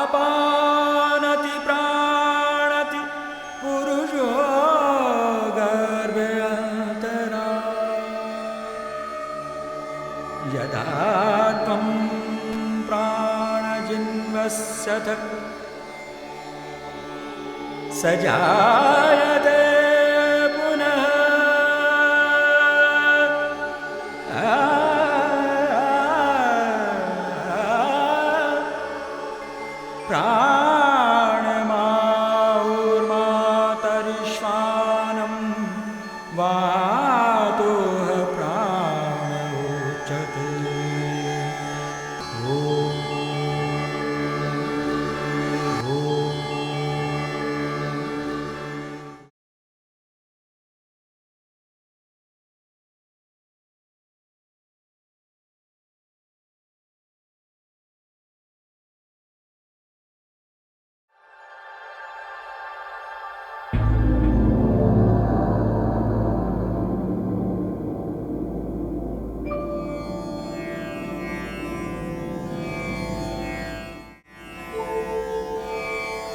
अपानति प्राणति पुरुषो गर्भे अन्तरा यदा त्वं प्राणजिन्वस्य स जायते पुनः प्राणमाहुर्मातरिश्वानं वातोह प्राणोच्यते।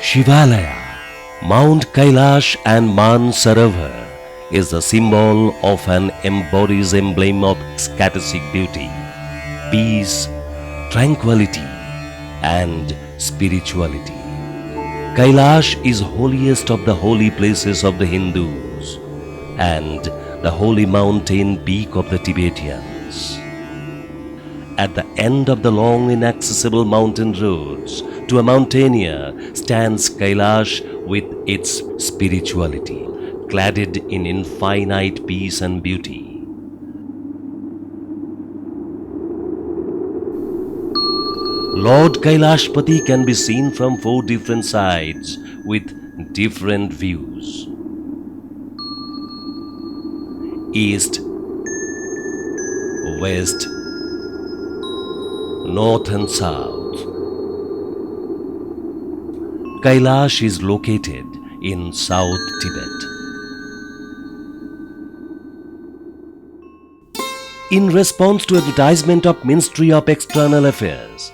Shivalaya, Mount Kailash and Mansarovar is the symbol of an embodies emblem of ecstatic beauty, peace, tranquility and spirituality. Kailash is holiest of the holy places of the Hindus and the holy mountain peak of the Tibetans. At the end of the long inaccessible mountain roads to a mountaineer stands Kailash with its spirituality, cladded in infinite peace and beauty. Lord Kailashpati can be seen from 4 different sides with different views. East, West, North and South. Kailash is located in South Tibet. In response to advertisement of Ministry of External Affairs,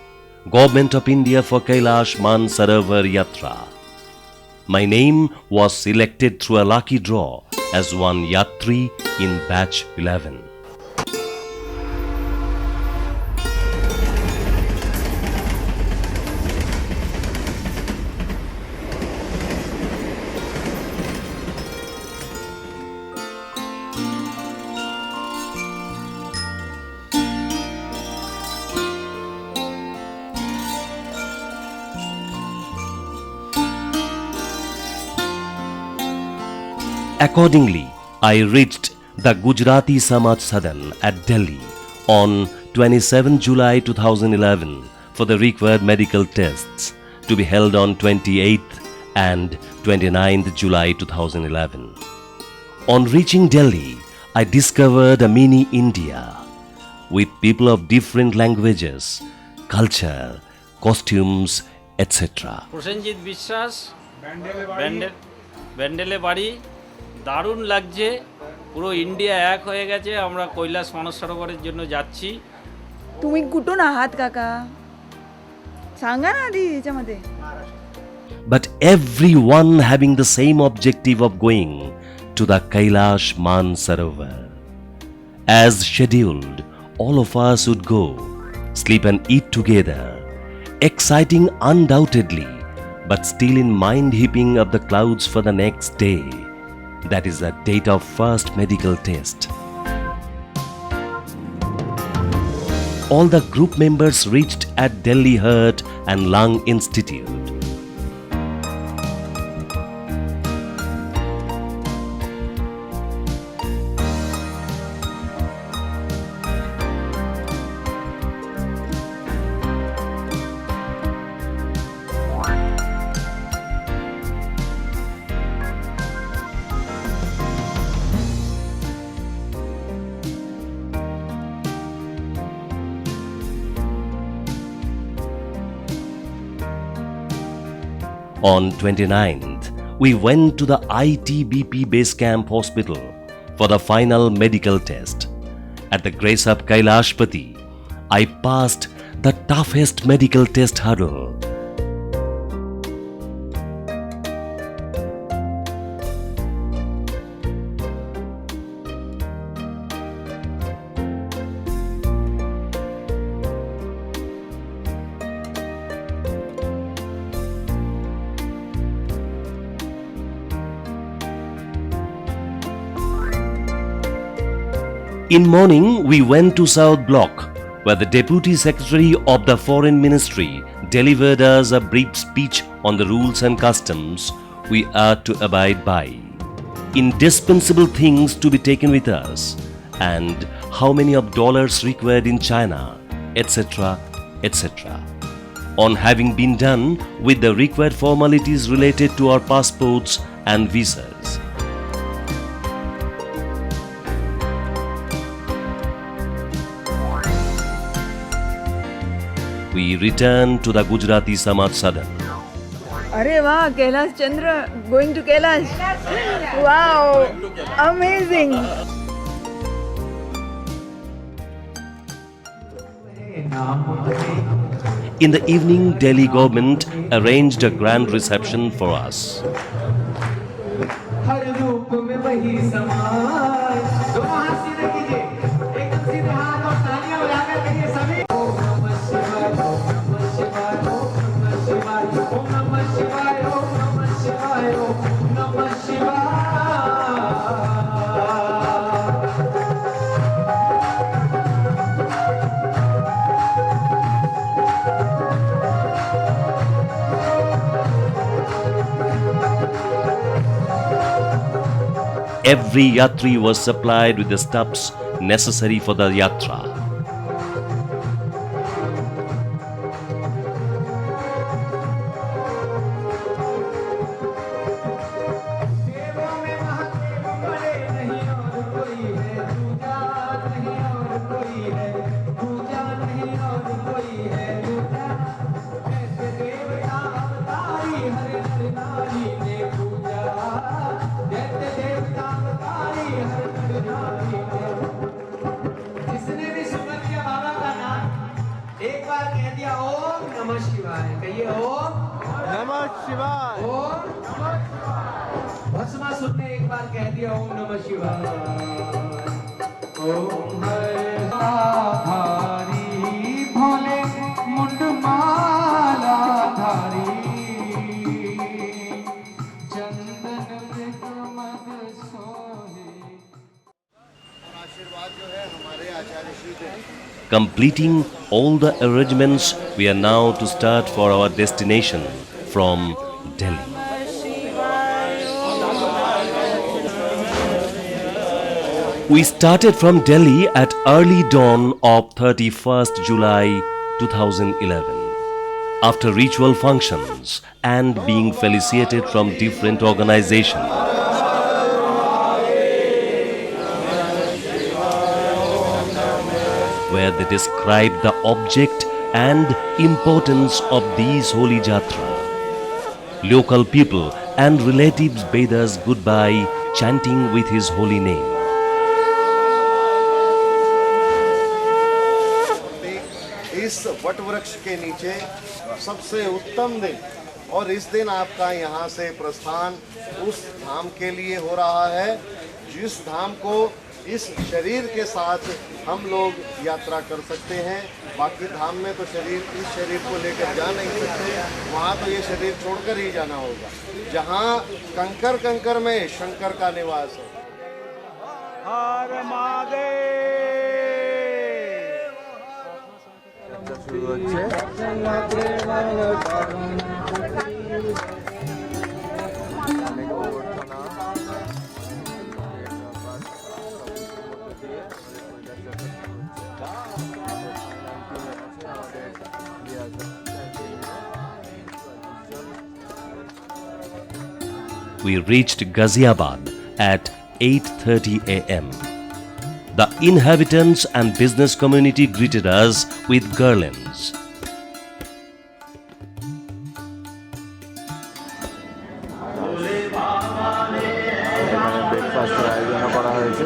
Government of India for Kailash Mansarovar Yatra, my name was selected through a lucky draw as one Yatri in batch 11. Accordingly, I reached the Gujarati Samaj Sadan at Delhi on 27 July 2011 for the required medical tests to be held on 28th and 29th July 2011. On reaching Delhi, I discovered a mini India with people of different languages, culture, costumes, etc. Prosenjit বিশ্বাস, ব্যান্ডেলে বাড়ি। দারুণ লাগছে, পুরো India এক হয়ে গেছে। আমরা কৈলাস মানসরোবরের জন্য যাচ্ছি। तुम्ही कुठून आहात काका? सांगा ना आधी याच्यामध्ये. But everyone having the same objective of going to the Kailash Mansarovar. As scheduled, all of us would go, sleep and eat together. Exciting undoubtedly, but still in mind heaping of the clouds for the next day. That is the date of first medical test. All the group members reached at Delhi Heart and Lung Institute. On 29th, we went to the ITBP Base Camp Hospital for the final medical test. At the Grace Up Kailashpati, I passed the toughest medical test hurdle. In morning, we went to South Block, where the Deputy Secretary of the Foreign Ministry delivered us a brief speech on the rules and customs we are to abide by, indispensable things to be taken with us, and how many of dollars required in China, etc., etc. On having been done with the required formalities related to our passports and visas, we returned to the Gujarati Samaj Sadan. अरे वाह, Kailash Chandra going to Kailash. Wow, amazing. In the evening, Delhi government arranged a grand reception for us. हर रूप में वही समाए, दोनों हाथ सीधे कीजिए, एकदम सीधे हाथ और तालियां बजाकर कहिए सभी। ओम नमः शिवाय, ओम नमः शिवाय, ओम नमः शिवाय, ओम नमः शिवाय, ओम नमः शिवाय, ओम नमः शिवाय। Every yatri was supplied with the stuffs necessary for the yatra. देवों में महादेव बड़े नहीं और कोई है, दूजा नहीं और कोई है, दूजा नहीं और कोई है, दूजा। ऐसे देवता अवतारी हर नर नारी ने पूजा, जैसे देवता अवतारी हर नर नारी ने। जिसने भी सुमन किया बाबा का नाम, एक बार कह दिया ओम नमः शिवाय, कहिए ओम नमः शिवाय, ओम भस्मासुर ने एक बार कह दिया ओम नमः शिवाय। ओम हरि भोले मुंड माला धारी, चंदन मृग मद सोहे। आशीर्वाद जो है हमारे आचार्य श्री देव। Completing all the arrangements, we are now to start for our destination from Delhi. We started from Delhi at early dawn of 31st July 2011. After ritual functions and being felicitated from different organizations, where they described the object and importance of these holy jatra. Local people and relatives bade us goodbye, chanting with his holy name. इस what वृक्ष के नीचे सबसे उत्तम दिन, और इस दिन आपका यहाँ से प्रस्थान उस धाम के लिए हो रहा है जिस धाम को इस शरीर के साथ हम लोग यात्रा कर सकते हैं। बाकी धाम में तो इस शरीर को लेकर जा नहीं सकते, वहाँ तो ये शरीर छोड़कर ही जाना होगा, जहाँ कंकर कंकर में शंकर का निवास है। हर We reached Ghaziabad at 8:30 a.m. The inhabitants and business community greeted us with garlands. भोले করা হয়েছে।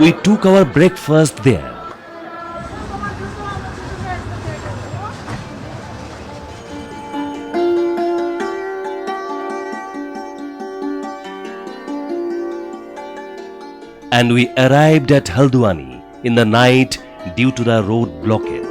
We took our breakfast there. And we arrived at Haldwani in the night due to the road blockage.